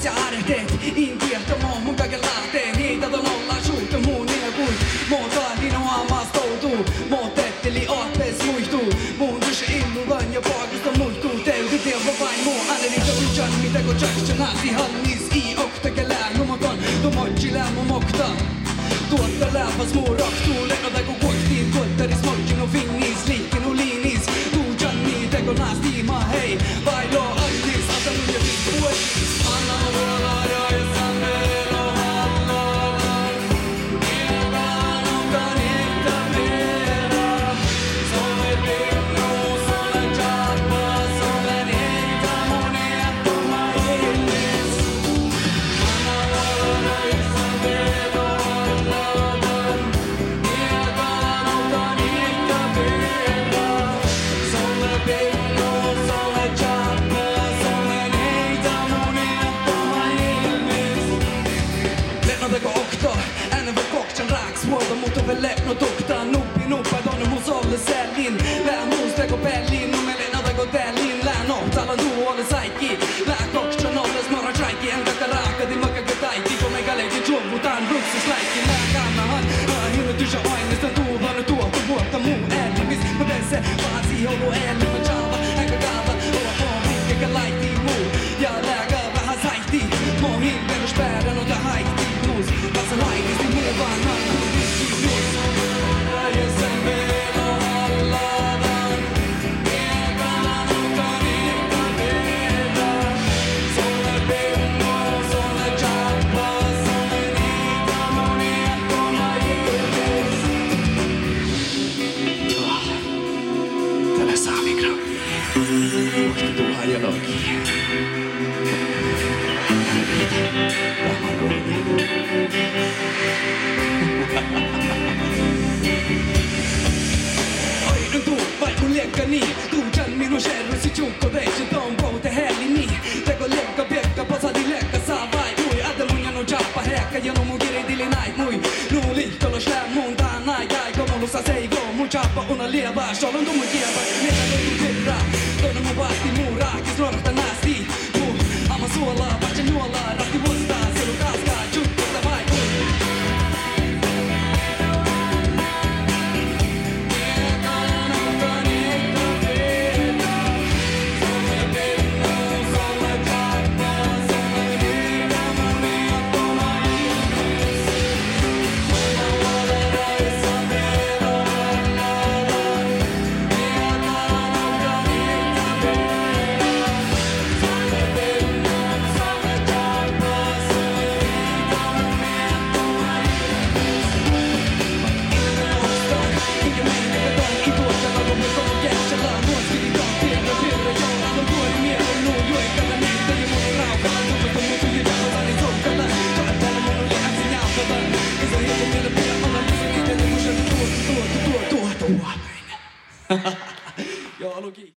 ja aarteet, intiehtomoon mun kaiken lähteen. Hiitat on olla suhtu muun niin kuin muotaan hammas toutuu. Muutetteli aattees muistuu, muun dysä illuvan ja paakasta muistuu. Teutetien vain muu ääneni toujan, mitä kun tjöksä näsi hallis i oktakelää. Numoton, tumoitsi lämmö mokta. Tuotta läpäs muu raktuu, lennota kun kuihtiin. Tuottaris moikin on finnis, liikin on liinis. Tuujan niitä kun näästiimaa hei, vailo altis, ata nyt ja vittuet. Anna vuola ja sanvelo hallovan. Ilman onka niitä vera. Sole pinnu, sole chapa, sole niitä monia toma illis. Anna vuola ja sanvelo hallovan. Ilman onka niitä vera. Sole pinnu, sole chapa, sole niitä monia toma illis. Lennotako okta, äänen voi koksan rääks muolta, mutta vel lennot tuktaa. Nuppi nuppaa tonne mun solle sällin. Lää muustako pellin, no me lennotako tällin. Lää nohtalla nuole saikki. Lää koksan olles mora traikki. En kaka raakati makaka taikki. Kun meikä leikin tuovutaan ruksusläikki. Lää kannahan, hinnu tysä aineesta tuuvan tuottu vuotta muu äänimis. Mä tässä vaan siiholu ääni mä java. Enkä kaava, oo eikä laittii muu. Ja lääkää vähän saihti. Mohin peruspäärän ota haihti. Nuus, vasta lainisti muu vaan naikku. Ja sen velo hallavan. Ilman onka niitä vera. Sole pinnu, sole chapa, sole niitä monia toma ilmis. Tällä saa mikro. Kohta tuuhan jalokiin. Aina tuu, vaikka liekkani. Tuujan minun sherrysi tjukko veitsi ton poute hellini. Teko liekka piekka, pasadi liekka saa vai mui. Ajattelun ja nu jappa hekka ja nu mun kiritili näit mui. Nu lihtolo slää mun taan näikäi. Komulussa seikoo mun jappa una lievää. Solon tuu mun kievä, mitä löytyy tirraa. Tonne mun vaati muu raakis nuorta näästi. Muu, amma suolaa, vaatsi nuolaa. Rahti vuostaa, sielu kaskaa, tjukkota vai mui. Joo, Luki.